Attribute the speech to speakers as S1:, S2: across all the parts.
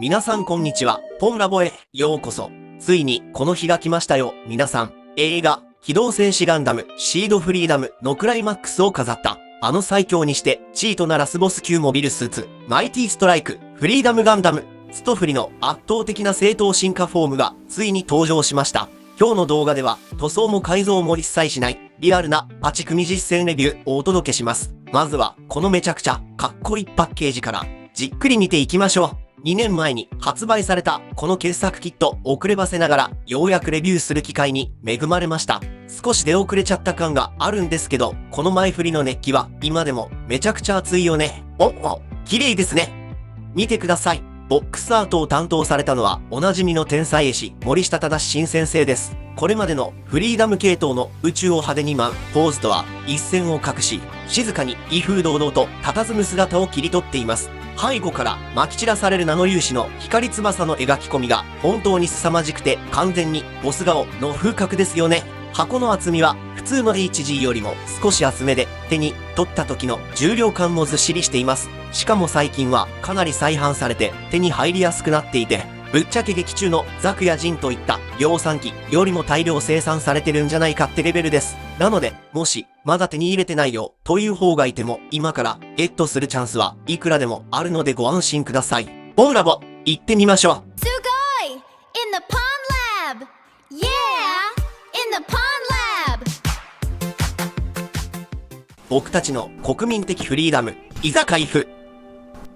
S1: 皆さんこんにちは。ポンラボへようこそ。ついにこの日が来ましたよ。皆さん、映画、機動戦士ガンダム、シードフリーダムのクライマックスを飾った。あの最強にしてチートなラスボス級モビルスーツ、マイティストライク、フリーダムガンダム、ストフリの圧倒的な正当進化フォームがついに登場しました。今日の動画では塗装も改造も一切しないリアルなパチ組実践レビューをお届けします。まずはこのめちゃくちゃかっこいいパッケージからじっくり見ていきましょう。2年前に発売されたこの傑作キット、遅ればせながらようやくレビューする機会に恵まれました。少し出遅れちゃった感があるんですけど、この前振りの熱気は今でもめちゃくちゃ熱いよね。綺麗ですね。見てください。ボックスアートを担当されたのはおなじみの天才絵師森下忠新先生です。これまでのフリーダム系統の宇宙を派手に舞うポーズとは一線を画し、静かに威風堂々と佇む姿を切り取っています。背後から撒き散らされるナノ粒子の光翼の描き込みが本当に凄まじくて、完全にボス顔の風格ですよね。箱の厚みは普通の HG よりも少し厚めで、手に取った時の重量感もずっしりしています。しかも最近はかなり再販されて手に入りやすくなっていて、ぶっちゃけ劇中のザクやジンといった量産機よりも大量生産されてるんじゃないかってレベルです。なので、もしまだ手に入れてないよという方がいても、今からゲットするチャンスはいくらでもあるのでご安心ください。ボンラボ、行ってみましょう。
S2: すごい in the Pond Lab! Yeah! In the Pond Lab!
S1: 僕たちの国民的フリーダム、いざ開封。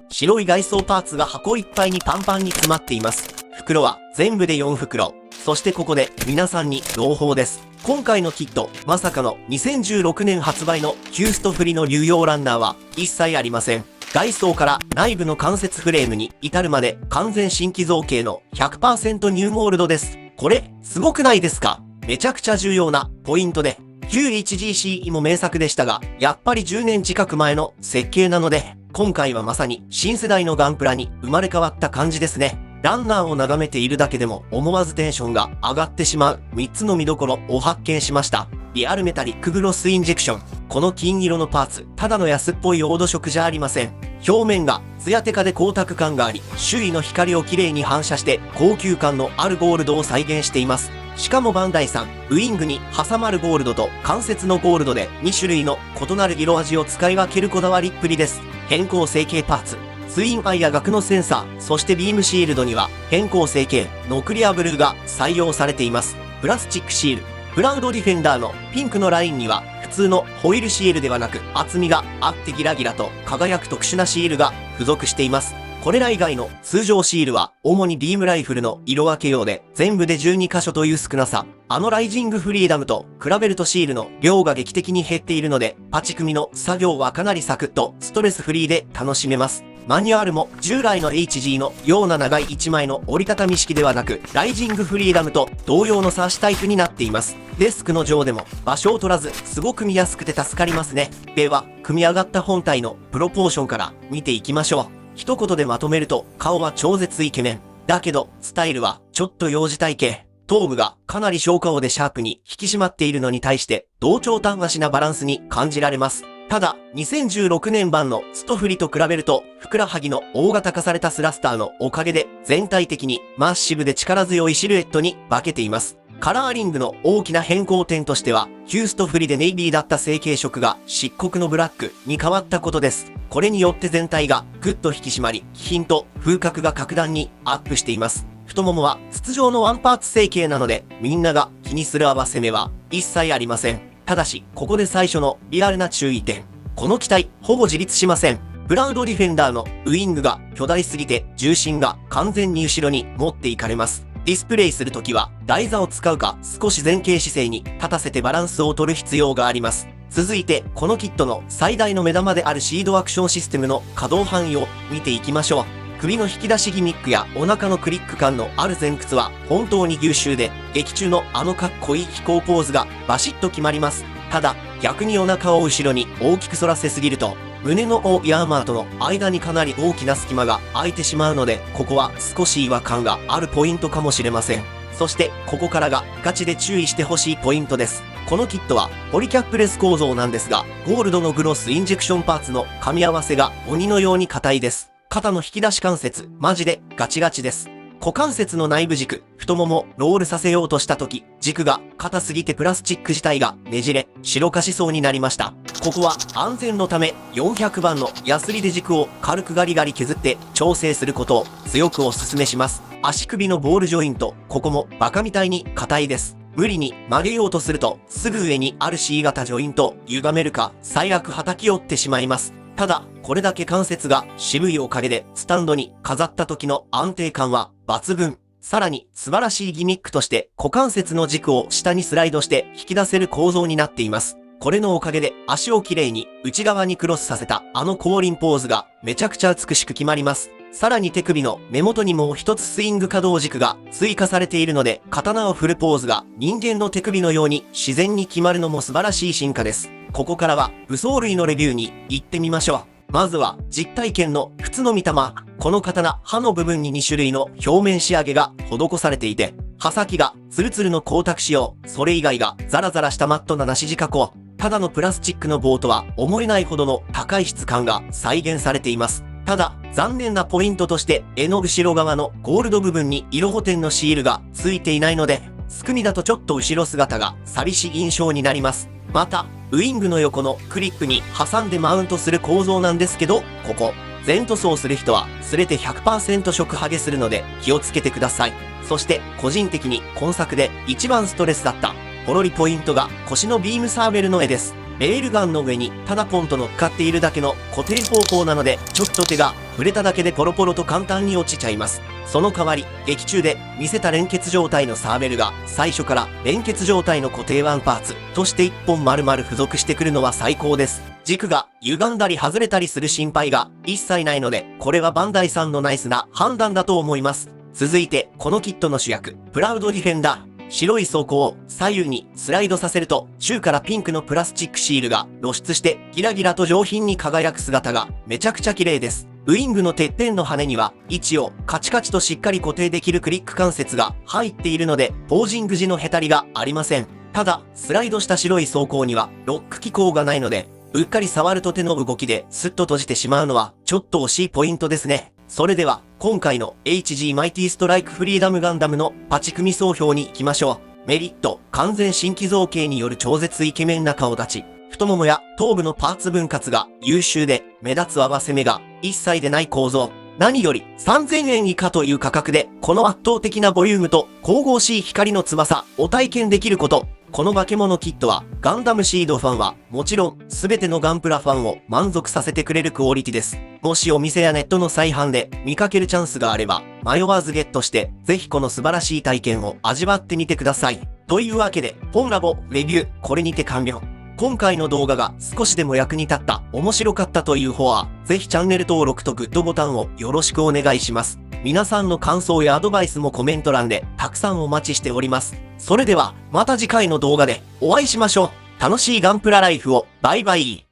S1: 白い外装パーツが箱いっぱいにパンパンに詰まっています。袋は全部で4袋。そしてここで皆さんに朗報です。今回のキット、まさかの2016年発売のキューストフリの流用ランナーは一切ありません。外装から内部の関節フレームに至るまで完全新規造形の 100% ニューモールドです。これ、すごくないですか？めちゃくちゃ重要なポイントで、91GCE も名作でしたが、やっぱり10年近く前の設計なので、今回はまさに新世代のガンプラに生まれ変わった感じですね。ランナーを眺めているだけでも思わずテンションが上がってしまう3つの見どころを発見しました。リアルメタリックグロスインジェクション。この金色のパーツ、ただの安っぽい黄土色じゃありません。表面がツヤテカで光沢感があり、周囲の光をきれいに反射して高級感のあるゴールドを再現しています。しかもバンダイさん、ウイングに挟まるゴールドと関節のゴールドで2種類の異なる色味を使い分けるこだわりっぷりです。変更成形パーツ。ツインアイや額のセンサー、そしてビームシールドには変更成形のクリアブルーが採用されています。プラスチックシール。クラウドディフェンダーのピンクのラインには普通のホイールシールではなく厚みがあってギラギラと輝く特殊なシールが付属しています。これら以外の通常シールは主にビームライフルの色分け用で全部で12箇所という少なさ。あのライジングフリーダムと比べるとシールの量が劇的に減っているので、パチ組みの作業はかなりサクッとストレスフリーで楽しめます。マニュアルも従来の HG のような長い1枚の折りたたみ式ではなく、ライジングフリーダムと同様のサーシタイプになっています。デスクの上でも場所を取らず、すごく見やすくて助かりますね。では、組み上がった本体のプロポーションから見ていきましょう。一言でまとめると、顔は超絶イケメン。だけど、スタイルはちょっと幼児体型。頭部がかなり小顔でシャープに引き締まっているのに対して、同調端足なバランスに感じられます。ただ、2016年版のストフリと比べると、ふくらはぎの大型化されたスラスターのおかげで、全体的にマッシブで力強いシルエットに化けています。カラーリングの大きな変更点としては、キューストフリでネイビーだった成型色が漆黒のブラックに変わったことです。これによって全体がぐっと引き締まり、気品と風格が格段にアップしています。太ももは筒状のワンパーツ成形なので、みんなが気にする合わせ目は一切ありません。ただし、ここで最初のリアルな注意点。この機体、ほぼ自立しません。クラウドディフェンダーのウイングが巨大すぎて重心が完全に後ろに持っていかれます。ディスプレイするときは台座を使うか少し前傾姿勢に立たせてバランスを取る必要があります。続いて、このキットの最大の目玉であるシードアクションシステムの稼働範囲を見ていきましょう。首の引き出しギミックやお腹のクリック感のある前屈は本当に優秀で、劇中のあのかっこいい飛行ポーズがバシッと決まります。ただ、逆にお腹を後ろに大きく反らせすぎると、胸のイヤーマーとの間にかなり大きな隙間が空いてしまうので、ここは少し違和感があるポイントかもしれません。そして、ここからがガチで注意してほしいポイントです。このキットはポリキャップレス構造なんですが、ゴールドのグロスインジェクションパーツの噛み合わせが鬼のように硬いです。肩の引き出し関節、マジでガチガチです。股関節の内部軸、太もも、ロールさせようとした時、軸が硬すぎてプラスチック自体がねじれ、白化しそうになりました。ここは安全のため、400番のヤスリで軸を軽くガリガリ削って調整することを強くお勧めします。足首のボールジョイント、ここもバカみたいに硬いです。無理に曲げようとすると、すぐ上にある C 型ジョイント、歪めるか、最悪叩き折ってしまいます。ただ、これだけ関節が渋いおかげで、スタンドに飾った時の安定感は抜群。さらに、素晴らしいギミックとして、股関節の軸を下にスライドして引き出せる構造になっています。これのおかげで、足をきれいに内側にクロスさせた後輪ポーズがめちゃくちゃ美しく決まります。さらに手首の目元にもう一つスイング可動軸が追加されているので、刀を振るポーズが人間の手首のように自然に決まるのも素晴らしい進化です。ここからは武装類のレビューに行ってみましょう。まずは実体験の普通の見た目。この刀、刃の部分に2種類の表面仕上げが施されていて、刃先がツルツルの光沢仕様、それ以外がザラザラしたマットな梨地加工。ただのプラスチックの棒とは思えないほどの高い質感が再現されています。ただ、残念なポイントとして、柄の後ろ側のゴールド部分に色補填のシールがついていないので、スクミだとちょっと後ろ姿が寂しい印象になります。また、ウイングの横のクリップに挟んでマウントする構造なんですけど、ここ、全塗装する人は、すれて 100% 食ハゲするので気をつけてください。そして、個人的に今作で一番ストレスだった、ポロリポイントが腰のビームサーベルの絵です。レールガンの上にただポンと乗っかっているだけの固定方法なので、ちょっと手が触れただけでポロポロと簡単に落ちちゃいます。その代わり、劇中で見せた連結状態のサーベルが最初から連結状態の固定ワンパーツとして1本丸々付属してくるのは最高です。軸が歪んだり外れたりする心配が一切ないので、これはバンダイさんのナイスな判断だと思います。続いて、このキットの主役、プラウドディフェンダー。白い装甲を左右にスライドさせると、中からピンクのプラスチックシールが露出してギラギラと上品に輝く姿がめちゃくちゃ綺麗です。ウイングのてっぺんの羽には位置をカチカチとしっかり固定できるクリック関節が入っているので、ポージング時のへたりがありません。ただ、スライドした白い装甲にはロック機構がないので、うっかり触ると手の動きでスッと閉じてしまうのはちょっと惜しいポイントですね。それでは、今回の HG マイティストライクフリーダムガンダムのパチ組総評に行きましょう。メリット、完全新規造形による超絶イケメンな顔立ち。太ももや頭部のパーツ分割が優秀で、目立つ合わせ目が一切でない構造。何より3000円以下という価格で、この圧倒的なボリュームと神々しい光の翼を体験できること。この化け物キットは、ガンダムシードファンはもちろん、すべてのガンプラファンを満足させてくれるクオリティです。もしお店やネットの再販で見かけるチャンスがあれば、迷わずゲットして、ぜひこの素晴らしい体験を味わってみてください。というわけで、本ラボレビュー、これにて完了。今回の動画が少しでも役に立った、面白かったという方は、ぜひチャンネル登録とグッドボタンをよろしくお願いします。皆さんの感想やアドバイスもコメント欄でたくさんお待ちしております。それでは、また次回の動画でお会いしましょう。楽しいガンプラライフを、バイバイ。